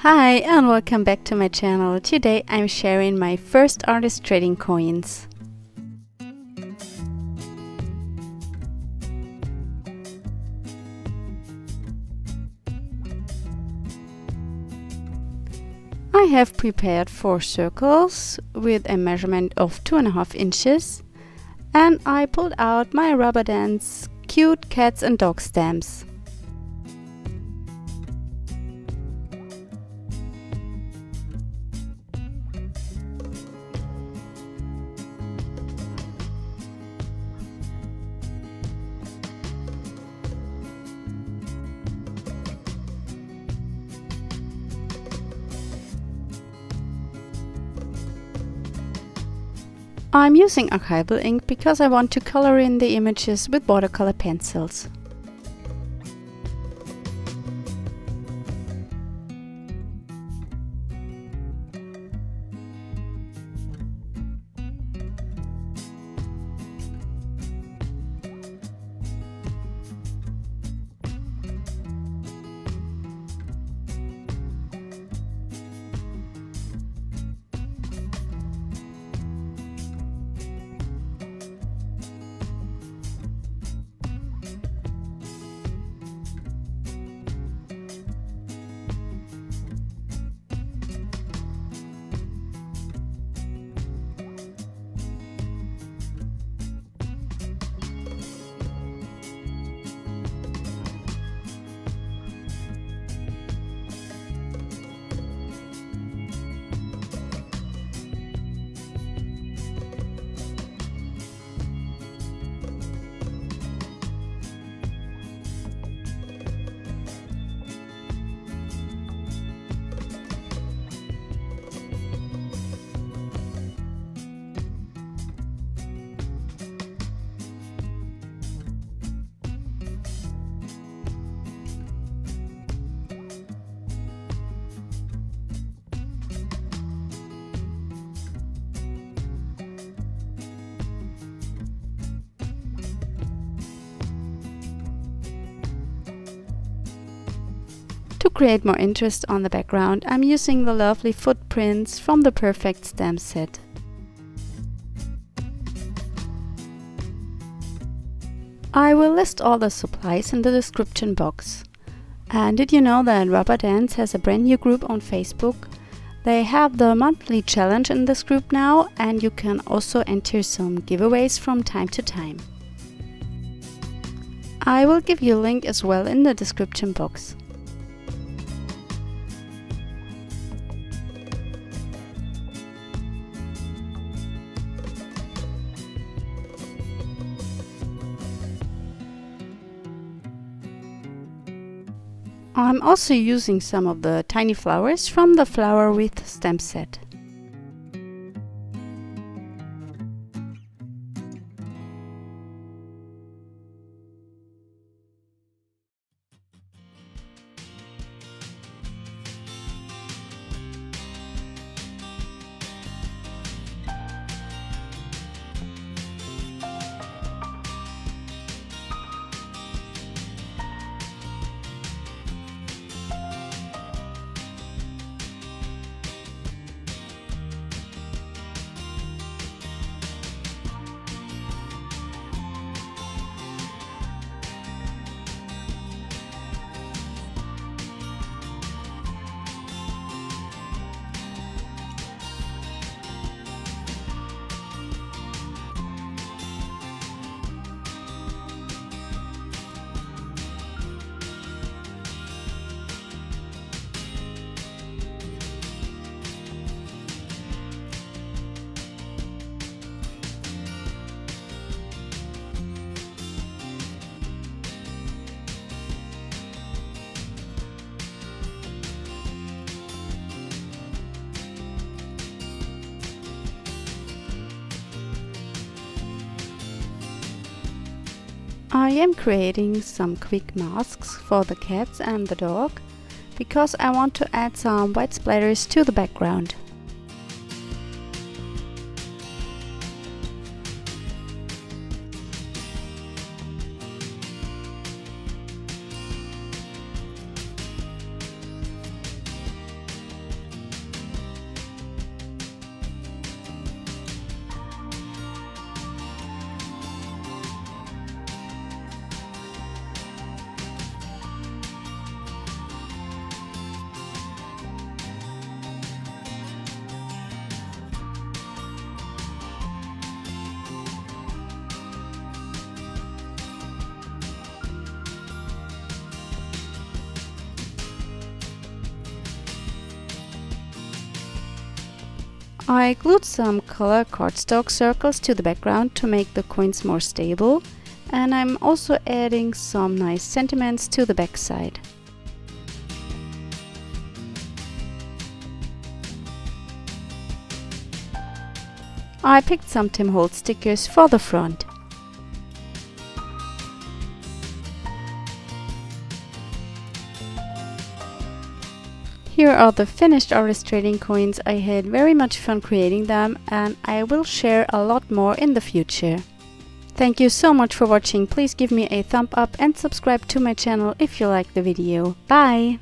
Hi and welcome back to my channel. Today I'm sharing my first artist trading coins. I have prepared 4 circles with a measurement of 2.5 inches and I pulled out my rubber dance cute cats and dog stamps. I'm using Archival Ink because I want to color in the images with watercolor pencils. To create more interest on the background, I'm using the lovely footprints from the Purr-fect stamp set. I will list all the supplies in the description box. And did you know that Rubber Dance has a brand new group on Facebook? They have the monthly challenge in this group now, and you can also enter some giveaways from time to time. I will give you a link as well in the description box. I'm also using some of the tiny flowers from the Flower Wreath stamp set. I am creating some quick masks for the cats and the dog because I want to add some white splatters to the background. I glued some color cardstock circles to the background to make the coins more stable, and I'm also adding some nice sentiments to the back side. I picked some Tim Holtz stickers for the front. Here are the finished artist trading coins. I had very much fun creating them, and I will share a lot more in the future. Thank you so much for watching. Please give me a thumb up and subscribe to my channel if you like the video. Bye!